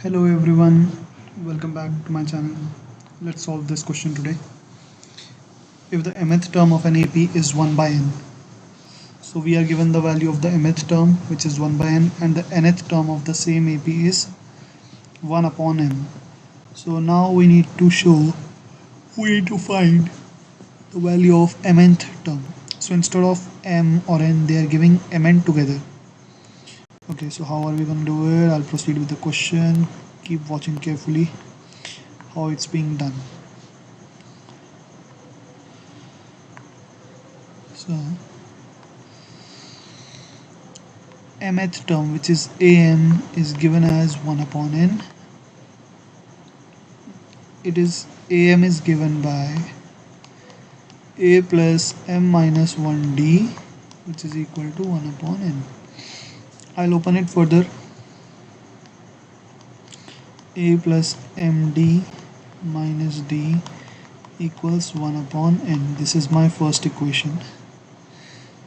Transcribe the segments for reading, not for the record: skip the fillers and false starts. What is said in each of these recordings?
Hello everyone, welcome back to my channel. Let's solve this question today. If the mth term of an AP is 1 by n, so we are given the value of the mth term which is 1 by n and the nth term of the same AP is 1 upon m. So now we need to find the value of mth term. So instead of m or n, they are giving mn together. Okay, so how are we going to do it? I'll proceed with the question. Keep watching carefully how it's being done. So mth term, which is am, is given as 1 upon n. Am is given by a plus m minus 1d, which is equal to 1 upon n. I'll open it further. A plus md minus d equals 1 upon n. This is my first equation.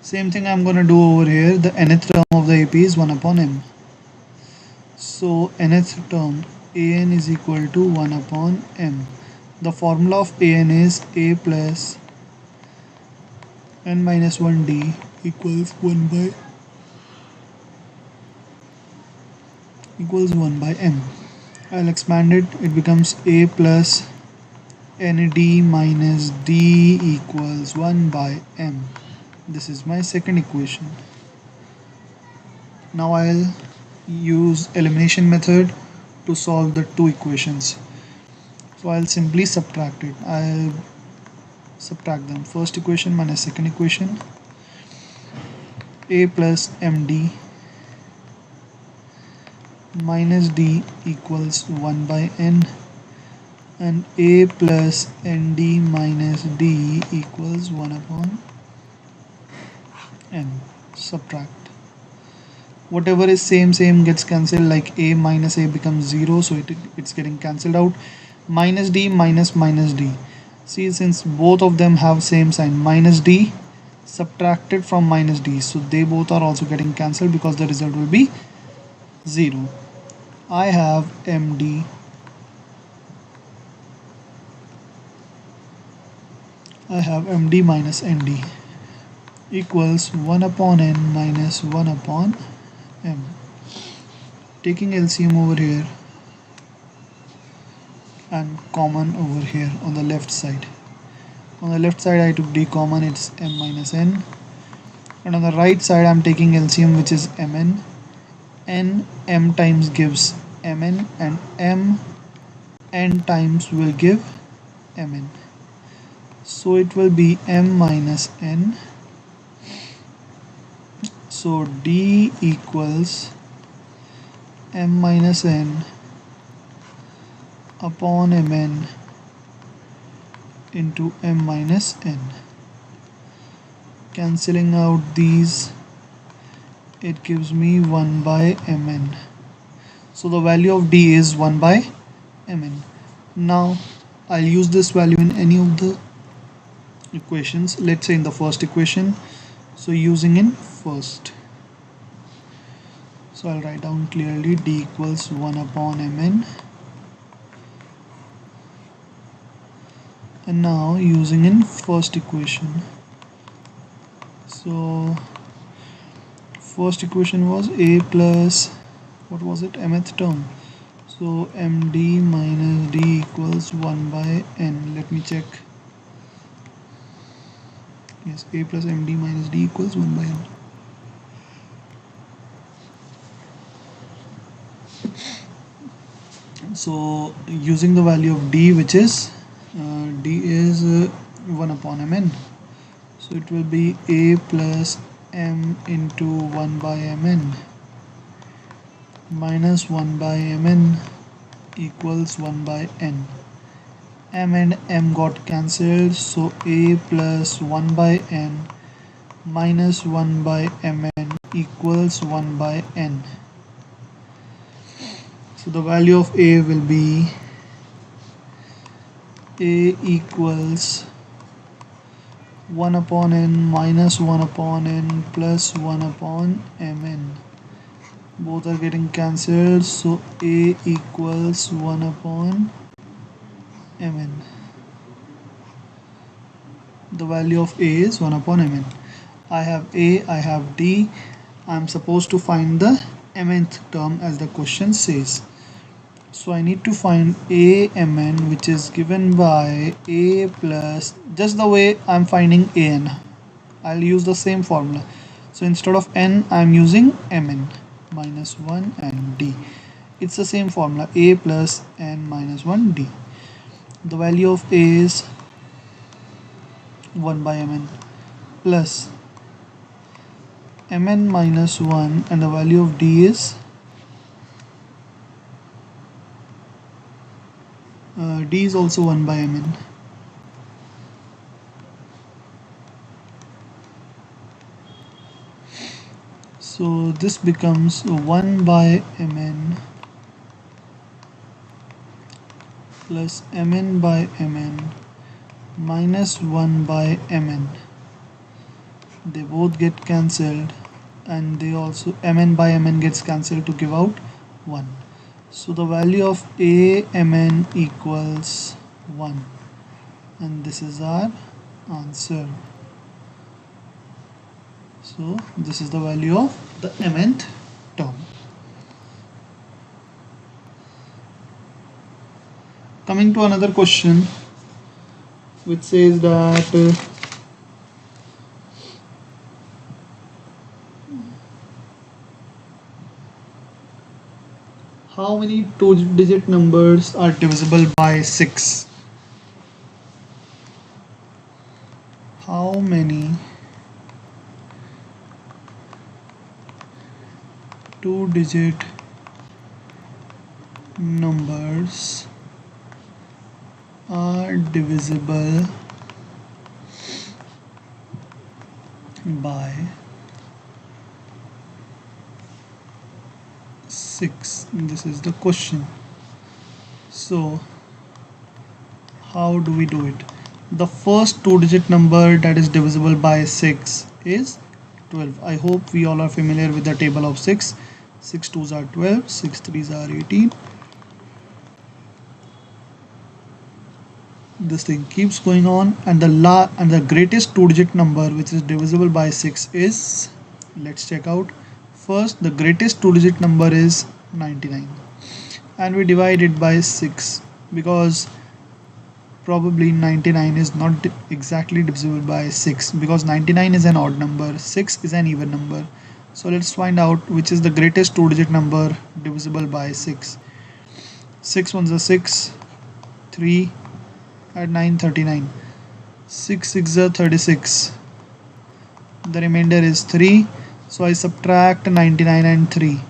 Same thing I'm going to do over here. The nth term of the AP is 1 upon m. So nth term an is equal to 1 upon m. The formula of an is a plus n minus 1d equals 1 by m. I'll expand it. It becomes a plus nd minus d equals 1 by m. This is my second equation. Now I'll use elimination method to solve the two equations. So I'll simply subtract it. I'll subtract them. First equation minus second equation. A plus md minus d equals 1 by n and a plus nd minus d equals 1 upon n. Subtract. Whatever is same gets cancelled, like a minus a becomes 0, so it's getting cancelled out. Minus d minus minus d. See, since both of them have same sign, minus d subtracted from minus d, so they both are also getting cancelled because the result will be 0. I have md minus nd equals 1 upon n minus 1 upon m. Taking LCM over here and common over here on the left side. On the left side I took d common, it's m minus n, and on the right side I'm taking LCM, which is mn. M times gives mn and n times will give mn, so it will be m minus n. So d equals m minus n upon mn into m minus n. Cancelling out these, it gives me 1 by mn. So the value of d is 1 by mn. Now I'll use this value in any of the equations. Let's say in the first equation, so using in first, so I'll write down clearly d equals 1 upon mn. And now using in first equation, so first equation was a plus, what was it, mth term, so md minus d equals 1 by n. Let me check. Yes, a plus md minus d equals 1 by n. So using the value of d, which is d is 1 upon mn, so it will be a plus m into 1 by mn minus 1 by mn equals 1 by n. M and m got cancelled, so a plus 1 by n minus 1 by mn equals 1 by n. So the value of a will be a equals 1 upon n minus 1 upon n plus 1 upon mn. both are getting cancelled, so a equals 1 upon mn. The value of a is 1 upon mn. I have a, I have d. I'm supposed to find the mnth term as the question says. So I need to find a mn, which is given by a plus, just the way I'm finding an, I'll use the same formula. So instead of n, I'm using mn minus 1 and d. It's the same formula, a plus n minus 1 d. The value of a is 1 by mn plus mn minus 1, and the value of d is d is also 1 by mn. So this becomes 1 by mn plus mn by mn minus 1 by mn. They both get cancelled, and they also mn by mn gets cancelled to give out 1. So the value of a mn equals 1, and this is our answer. So this is the value of the mnth term. Coming to another question, which says that how many two-digit numbers are divisible by 6? How many two-digit numbers are divisible by 6? This is the question. So how do we do it? The first two-digit number that is divisible by 6 is 12. I hope we all are familiar with the table of 6. 6 2s are 12, 6 3s are 18. This thing keeps going on, and the greatest two-digit number which is divisible by 6 is, let's check out. First, the greatest two-digit number is 99, and we divide it by 6 because probably 99 is not exactly divisible by 6, because 99 is an odd number, 6 is an even number. So let's find out which is the greatest two-digit number divisible by 6. 6 ones are 6, 3 at 9, 39. 6 6 are 36. The remainder is 3. So I subtract 99 and 3.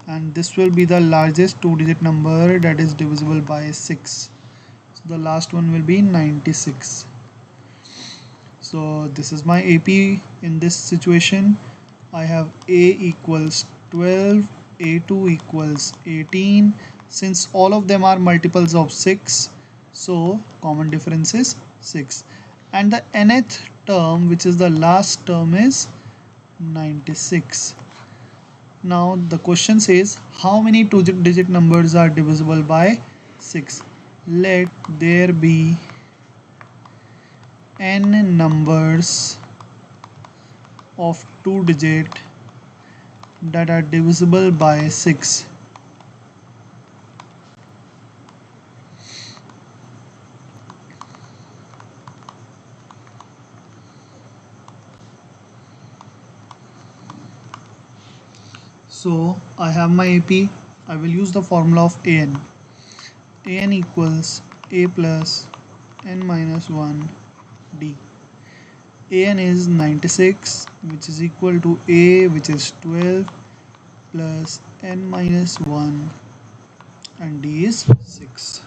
And this will be the largest two-digit number that is divisible by 6. So the last one will be 96. So this is my AP in this situation. I have A equals 12, A2 equals 18. Since all of them are multiples of 6, so common difference is 6. And the nth term, which is the last term, is 96. Now the question says how many two-digit numbers are divisible by 6? Let there be n numbers of two-digit that are divisible by 6. So I have my AP. I will use the formula of an. An equals a plus n minus 1 d. An is 96, which is equal to a, which is 12, plus n minus 1, and d is 6.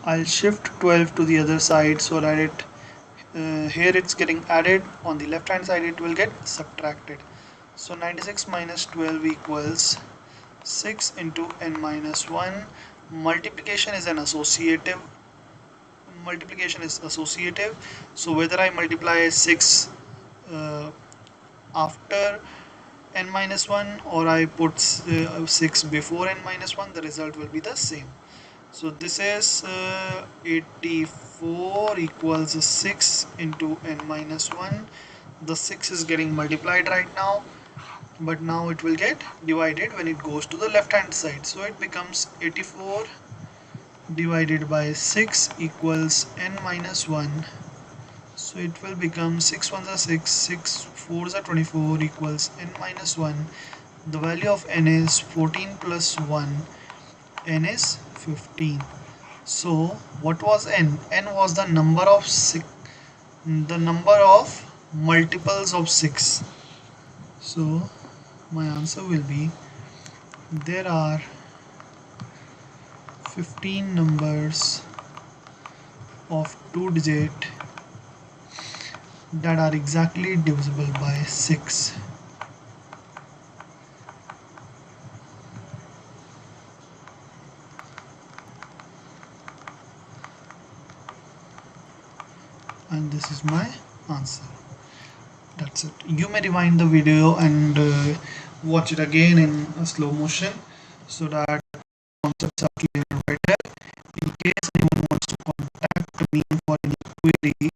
I'll shift 12 to the other side so that here it's getting added, on the left hand side it will get subtracted. So 96 minus 12 equals 6 into n minus 1. Multiplication is associative, so whether I multiply 6 after n minus 1 or I put 6 before n minus 1, the result will be the same. So this is 84 equals 6 into n minus 1. The 6 is getting multiplied right now, but now it will get divided when it goes to the left hand side. So it becomes 84 divided by 6 equals n minus 1. So it will become 6 ones are 6, 6 fours are 24 equals n minus 1. The value of n is 14 plus 1, n is 15. So what was n? N was the number of multiples of 6. So my answer will be there are 15 numbers of 2 digit that are exactly divisible by 6. And this is my answer. That's it. You may rewind the video and watch it again in a slow motion so that concepts are clear better. In case anyone wants to contact me for any query,